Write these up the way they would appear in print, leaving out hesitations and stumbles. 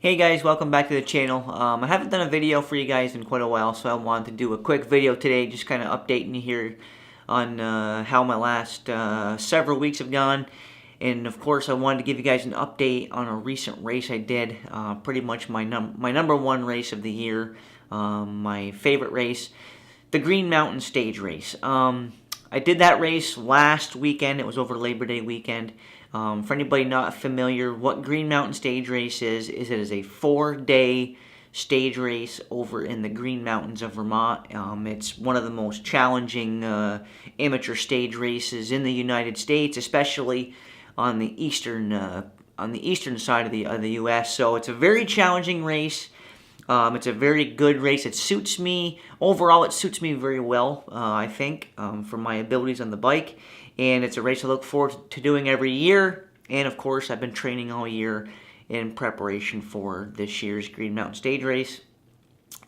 Hey guys, welcome back to the channel. I haven't done a video for you guys in quite a while, so I wanted to do a quick video today, just kind of updating you here on how my last several weeks have gone. And of course, I wanted to give you guys an update on a recent race I did. Pretty much my number one race of the year, my favorite race, the Green Mountain Stage Race. I did that race last weekend. It was over Labor Day weekend. For anybody not familiar, what Green Mountain Stage Race is it is a 4-day stage race over in the Green Mountains of Vermont. It's one of the most challenging amateur stage races in the United States, especially on the eastern side of the U.S. So it's a very challenging race. It's a very good race. It suits me. Overall, it suits me very well, I think, for my abilities on the bike. And it's a race I look forward to doing every year. And, of course, I've been training all year in preparation for this year's Green Mountain Stage Race.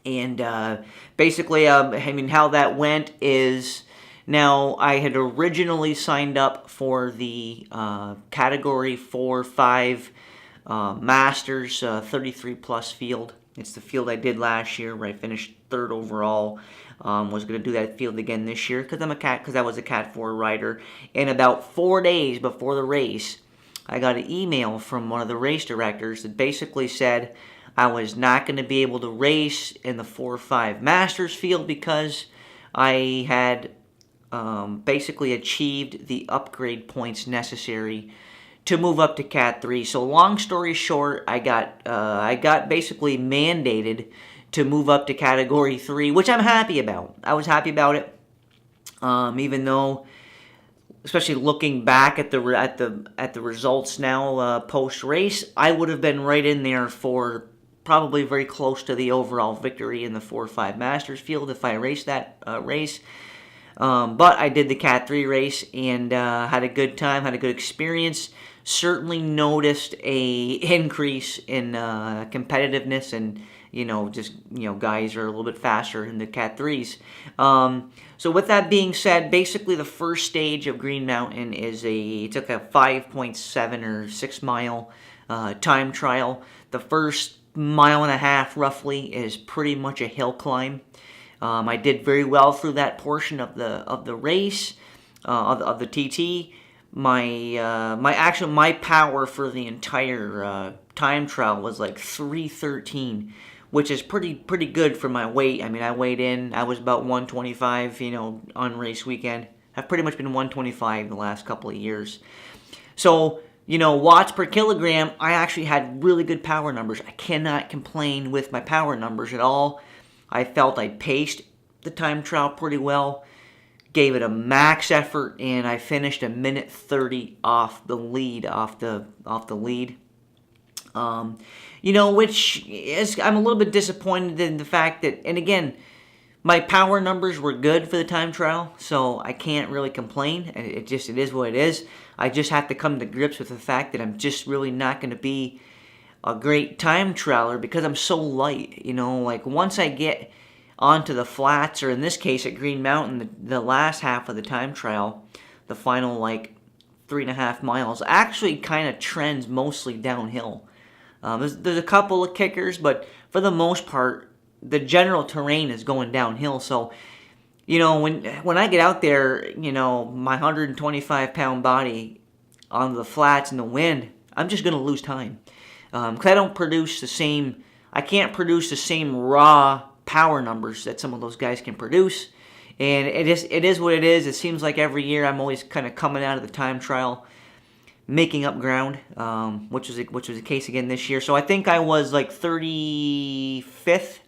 And basically, how that went is... Now, I had originally signed up for the Category 4-5 Masters 33-plus field. It's the field I did last year where I finished 3rd overall. Was going to do that field again this year because I was a Cat 4 rider. And about 4 days before the race, I got an email from one of the race directors that basically said I was not going to be able to race in the 4-5 Masters field because I had basically achieved the upgrade points necessary to move up to Cat 3. So long story short, I got basically mandated to move up to Category 3, which I'm happy about. I was happy about it, even though, especially looking back at the results now post race, I would have been right in there for probably very close to the overall victory in the 4-5 Masters field if I raced that race. But I did the Cat 3 race and had a good time, had a good experience. Certainly noticed a increase in competitiveness and, guys are a little bit faster in the Cat 3s. So with that being said, basically the first stage of Green Mountain it took a 5.7 or 6 mile time trial. The first mile and a half roughly is pretty much a hill climb. I did very well through that portion of the race, of the TT. My power for the entire time trial was like 313, which is pretty good for my weight. I mean, I was about 125, on race weekend. I've pretty much been 125 the last couple of years. So, watts per kilogram, I actually had really good power numbers. I cannot complain with my power numbers at all. I felt I paced the time trial pretty well, gave it a max effort, and I finished a minute 30 off the lead. Which is, I'm a little bit disappointed in the fact that, and again, my power numbers were good for the time trial, so I can't really complain. It is what it is. I just have to come to grips with the fact that I'm just really not going to be a great time trialer because I'm so light. Like once I get onto the flats, or in this case at Green Mountain, the last half of the time trial, the final 3.5 miles, actually kind of trends mostly downhill. There's a couple of kickers, but for the most part, the general terrain is going downhill. So, when I get out there, my 125-pound body on the flats in the wind, I'm just going to lose time. Because I can't produce the same raw power numbers that some of those guys can produce. And it is what it is. It seems like every year I'm always kind of coming out of the time trial, making up ground, which was the case again this year. So I think I was like 35th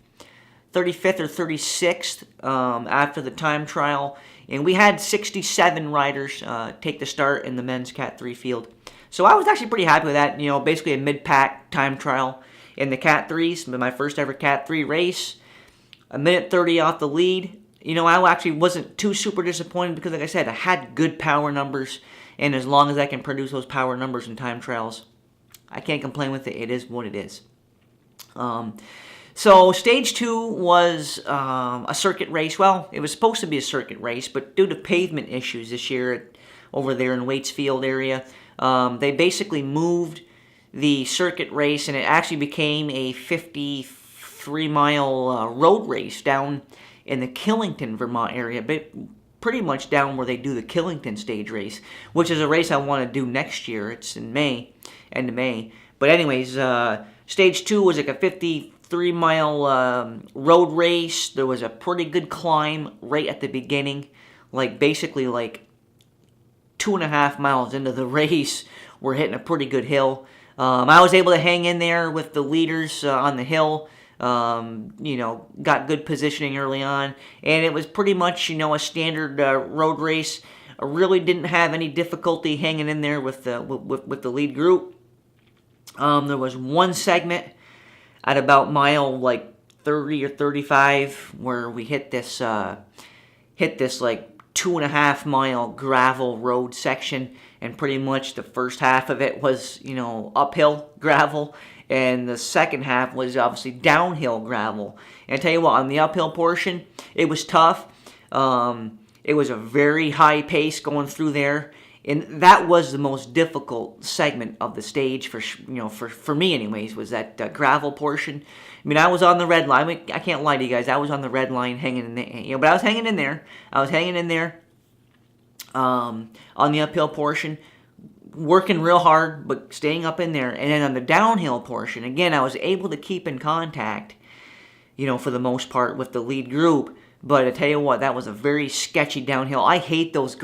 or 36th after the time trial. And we had 67 riders take the start in the men's Cat 3 field. So I was actually pretty happy with that. Basically a mid-pack time trial in the Cat 3s, my first ever Cat 3 race. A minute 30 off the lead. I actually wasn't too super disappointed because, like I said, I had good power numbers. And as long as I can produce those power numbers in time trials, I can't complain with it. It is what it is. So stage 2 was a circuit race. Well, it was supposed to be a circuit race, but due to pavement issues this year over there in Waitsfield area, they basically moved the circuit race, and it actually became a 53-mile road race down in the Killington, Vermont area, but pretty much down where they do the Killington stage race, which is a race I want to do next year. It's in May, end of May. But anyways, stage 2 was like a 53-mile road race. There was a pretty good climb right at the beginning, like basically like 2.5 miles into the race, we're hitting a pretty good hill. I was able to hang in there with the leaders on the hill. Got good positioning early on, and it was pretty much, a standard road race. I really didn't have any difficulty hanging in there with the lead group. There was one segment at about mile like 30 or 35 where we hit this like 2.5 mile gravel road section, and pretty much the first half of it was, uphill gravel, and the second half was obviously downhill gravel. And I tell you what, on the uphill portion, it was tough. It was a very high pace going through there, and that was the most difficult segment of the stage for me anyways, was that gravel portion. I mean, I was on the red line. I can't lie to you guys. I was on the red line hanging in there, but I was hanging in there. On the uphill portion, working real hard, but staying up in there. And then on the downhill portion, again, I was able to keep in contact, for the most part with the lead group. But I tell you what, that was a very sketchy downhill. I hate those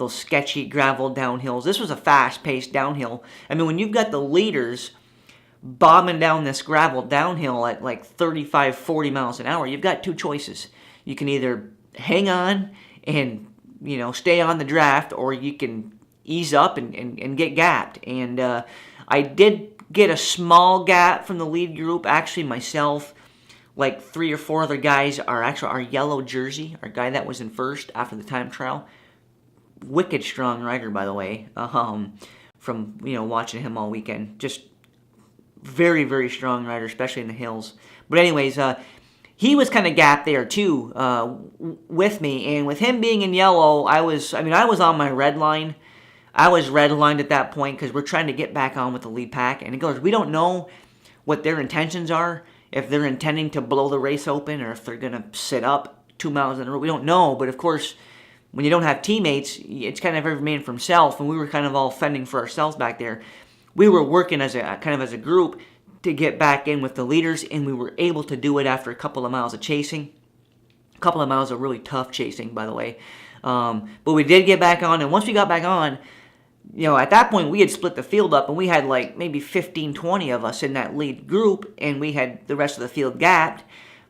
sketchy gravel downhills. This was a fast-paced downhill. I mean, when you've got the leaders bombing down this gravel downhill at like 35, 40 miles an hour, you've got two choices. You can either hang on and, stay on the draft, or you can ease up and get gapped. And I did get a small gap from the lead group. Actually, myself, like 3 or 4 other guys are actually our yellow jersey, our guy that was in first after the time trial. Wicked strong rider, by the way, from watching him all weekend. Just very, very strong rider, especially in the hills. But anyways, he was kind of gapped there too with me, and with him being in yellow, I was on my red line. I was redlined at that point because we're trying to get back on with the lead pack, and it goes, we don't know what their intentions are, if they're intending to blow the race open or if they're going to sit up 2 miles in a row. We don't know, but of course, when you don't have teammates, it's kind of every man for himself, and we were kind of all fending for ourselves back there. We were working as a group to get back in with the leaders, and we were able to do it after a couple of miles of chasing. A couple of miles of really tough chasing, by the way. But we did get back on, and once we got back on, at that point we had split the field up, and we had like maybe 15, 20 of us in that lead group, and we had the rest of the field gapped.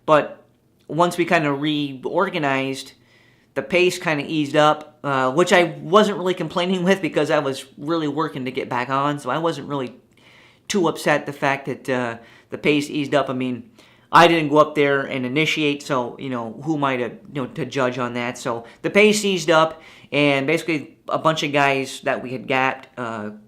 But once we kind of reorganized, the pace kind of eased up, which I wasn't really complaining with because I was really working to get back on, so I wasn't really too upset the fact that the pace eased up. I mean, I didn't go up there and initiate, so, who am I to judge on that? So the pace eased up, and basically a bunch of guys that we had gapped,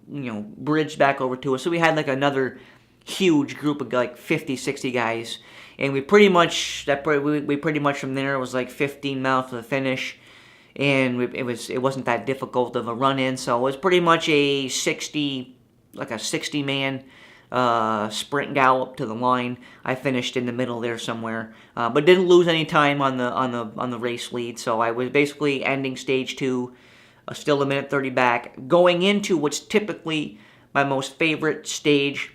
bridged back over to us. So we had like another huge group of like 50, 60 guys, and we pretty much from there, it was like 15 miles to the finish, and it wasn't that difficult of a run in. So it was pretty much a 60-man sprint gallop to the line. I finished in the middle there somewhere, but didn't lose any time on the race lead. So I was basically ending stage 2, still a minute 30 back, going into what's typically my most favorite stage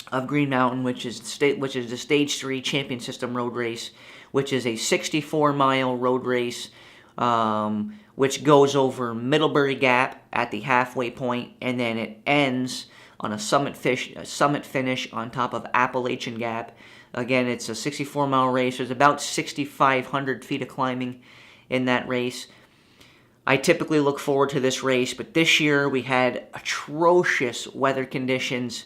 of Green Mountain, which is the Stage 3 Champion System Road Race, which is a 64-mile road race, which goes over Middlebury Gap at the halfway point, and then it ends on a summit finish on top of Appalachian Gap. Again, it's a 64-mile race. There's about 6,500 feet of climbing in that race. I typically look forward to this race, but this year we had atrocious weather conditions.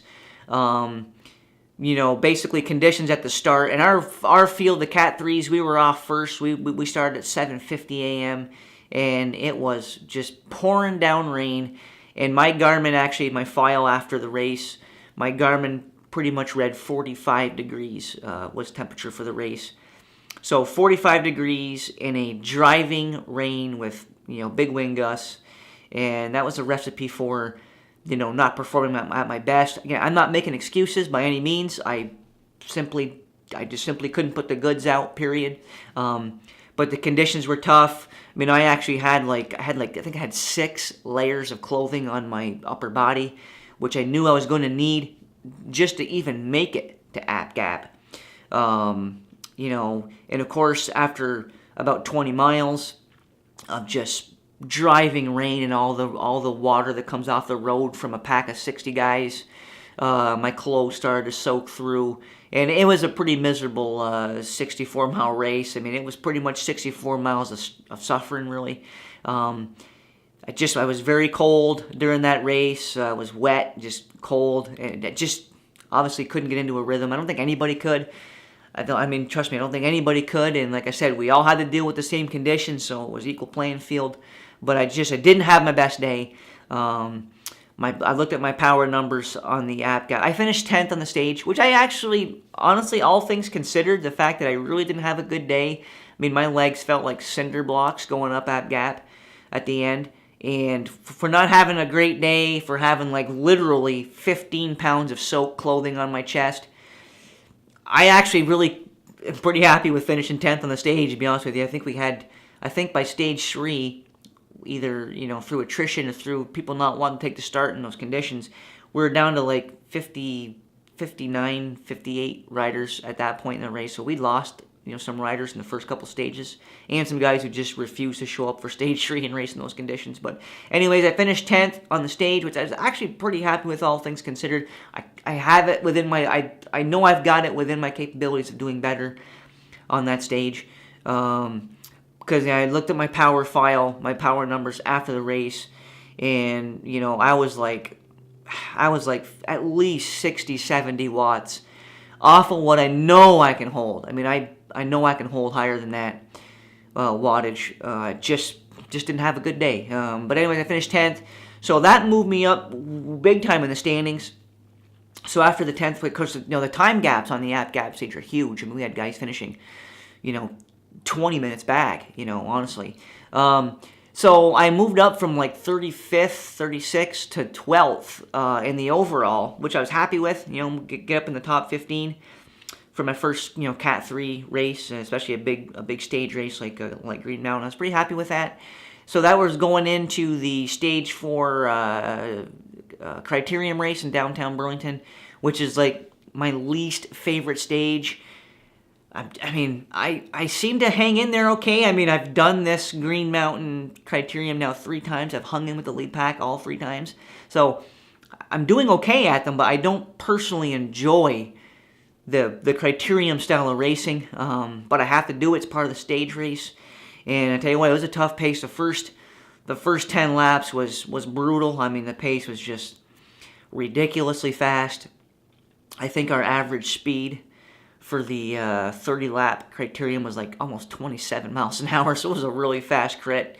Basically conditions at the start. And our field, the Cat 3s, we were off first. We started at 7:50 a.m. and it was just pouring down rain. And my Garmin, actually, my file after the race, my Garmin pretty much read 45 degrees was temperature for the race. So 45 degrees in a driving rain with big wind gusts, and that was a recipe for not performing at my best. Again, I'm not making excuses by any means. I just simply couldn't put the goods out, period. But the conditions were tough. I mean, I actually had I think I had 6 layers of clothing on my upper body, which I knew I was going to need just to even make it to App Gap. And of course, after about 20 miles of just driving rain and all the water that comes off the road from a pack of 60 guys, my clothes started to soak through, and it was a pretty miserable 64-mile race. I mean, it was pretty much 64 miles of suffering, really. I was very cold during that race. I was wet, just cold, and I just obviously couldn't get into a rhythm. I don't think anybody could. Trust me, I don't think anybody could. And like I said, we all had to deal with the same conditions, so it was equal playing field. But I didn't have my best day. I looked at my power numbers on the App Gap. I finished 10th on the stage, which I actually, honestly, all things considered, the fact that I really didn't have a good day. I mean, my legs felt like cinder blocks going up App Gap at the end. And for not having a great day, for having literally 15 pounds of soaked clothing on my chest, I actually really am pretty happy with finishing 10th on the stage, to be honest with you. I think by stage 3, either, through attrition or through people not wanting to take the start in those conditions, we were down to 50, 59, 58 riders at that point in the race. So we lost, some riders in the first couple stages, and some guys who just refused to show up for stage 3 and race in those conditions. But anyways, I finished 10th on the stage, which I was actually pretty happy with, all things considered. I have it within I know I've got it within my capabilities of doing better on that stage. Because I looked at my power file, my power numbers after the race, and I was like at least 60, 70 watts off of what I know I can hold. I mean, I know I can hold higher than that wattage. Just didn't have a good day. But anyways, I finished 10th, so that moved me up big time in the standings. So after the 10th, because the time gaps on the App Gap stage are huge. I mean, we had guys finishing, 20 minutes back, honestly. So I moved up from 35th, 36th to 12th in the overall, which I was happy with. Get up in the top 15 for my first, Cat 3 race, especially a big stage race like Green Mountain. I was pretty happy with that. So that was going into the stage 4 Criterium race in downtown Burlington, which is my least favorite stage. I seem to hang in there okay. I mean, I've done this Green Mountain Criterium now 3 times. I've hung in with the lead pack all 3 times. So I'm doing okay at them, but I don't personally enjoy the Criterium style of racing. But I have to do it. It's part of the stage race. And I tell you what, it was a tough pace. The first 10 laps was brutal. I mean, the pace was just ridiculously fast. I think our average speed for the 30-lap Criterium was almost 27 miles an hour, so it was a really fast crit.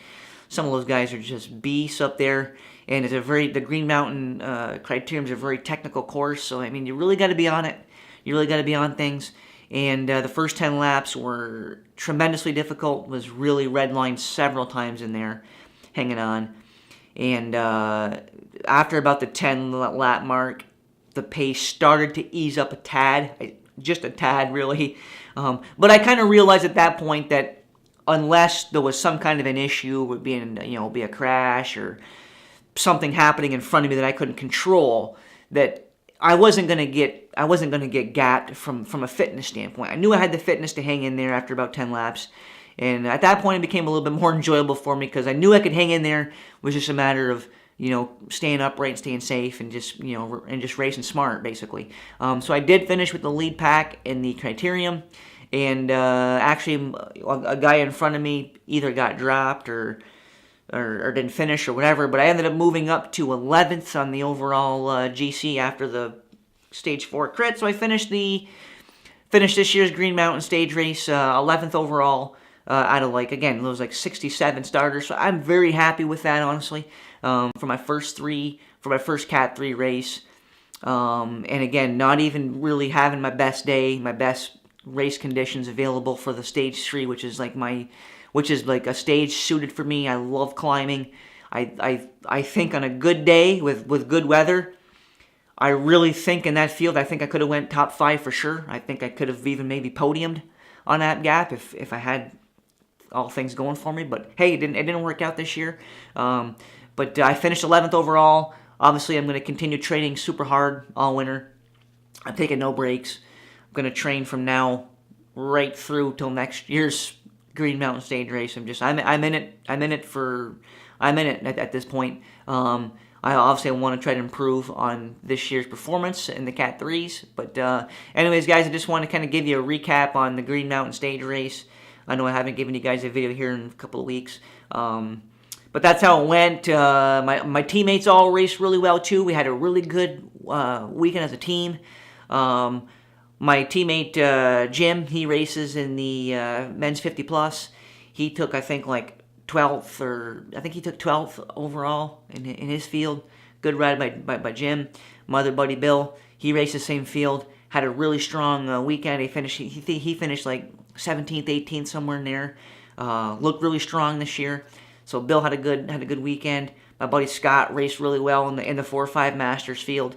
Some of those guys are just beasts up there, and the Green Mountain Criterium is a very technical course, so I mean, you really got to be on it. You really got to be on things. And the first 10 laps were tremendously difficult. Was really redlined several times in there, hanging on. And after about the 10-lap mark, the pace started to ease up a tad. Just a tad, really. But I kind of realized at that point that unless there was some kind of an issue with be a crash or something happening in front of me that I couldn't control, that I wasn't gonna get gapped from a fitness standpoint. I knew I had the fitness to hang in there after about 10 laps, and at that point it became a little bit more enjoyable for me because I knew I could hang in there. It was just a matter of staying upright and staying safe and just racing smart, basically. So I did finish with the lead pack in the Criterium, and actually a guy in front of me either got dropped or didn't finish or whatever, but I ended up moving up to 11th on the overall GC after the Stage 4 crit, so I finished this year's Green Mountain stage race 11th overall out of again, it was 67 starters, so I'm very happy with that, honestly. For my first Cat 3 race. And again, not even really having my best day, my best race conditions available for the stage 3, which is a stage suited for me. I love climbing. I think on a good day with good weather, I really think in that field, I think I could have went top 5 for sure. I think I could have even maybe podiumed on App Gap if I had all things going for me. But hey, it didn't work out this year. But I finished 11th overall. Obviously, I'm going to continue training super hard all winter. I'm taking no breaks. I'm going to train from now right through till next year's Green Mountain Stage Race. I'm in it at this point. I obviously want to try to improve on this year's performance in the Cat 3s. But anyways, guys, I just want to kind of give you a recap on the Green Mountain Stage Race. I know I haven't given you guys a video here in a couple of weeks. But that's how it went. My teammates all raced really well, too. We had a really good weekend as a team. My teammate, Jim, he races in the men's 50+. He took, I think, like 12th, or I think he took 12th overall in his field. Good ride by Jim. My other buddy, Bill, he raced the same field. Had a really strong weekend. He finished like 17th, 18th, somewhere in there. Looked really strong this year. So Bill had a good weekend. My buddy Scott raced really well in the 4-5 Masters field.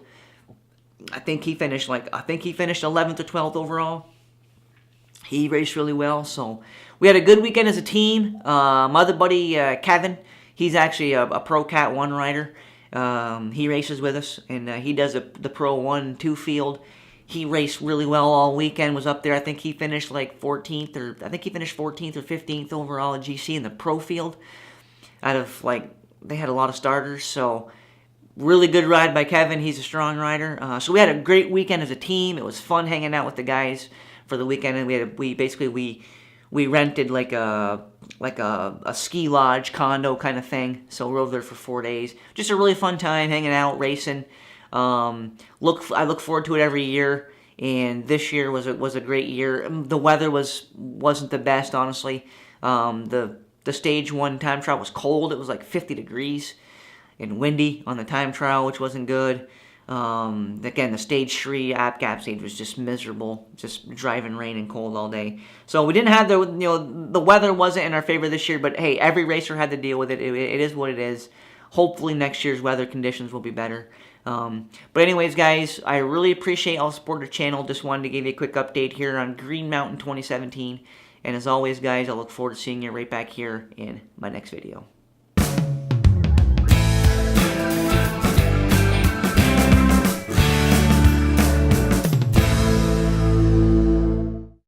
I think he finished 11th or 12th overall. He raced really well. So we had a good weekend as a team. My other buddy Kevin, he's actually a pro Cat 1 rider. He races with us, and he does the Pro 1-2 field. He raced really well all weekend, was up there. I think he finished like 14th or 15th overall at GC in the pro field. Out of they had a lot of starters, so really good ride by Kevin. He's a strong rider. So we had a great weekend as a team. It was fun hanging out with the guys for the weekend, and we rented like a ski lodge condo kind of thing. So we were over there for 4 days. Just a really fun time hanging out, racing. I look forward to it every year, and this year was a great year. The weather wasn't the best, honestly. The stage 1 time trial was cold. It was like 50 degrees and windy on the time trial, which wasn't good. Again, the stage 3 App Gap stage was just miserable, just driving rain and cold all day. So we didn't have the weather wasn't in our favor this year, but hey, every racer had to deal with it. It is what it is. Hopefully next year's weather conditions will be better. But anyways, guys, I really appreciate all the support of the channel. Just wanted to give you a quick update here on Green Mountain 2017. And as always, guys, I look forward to seeing you right back here in my next video.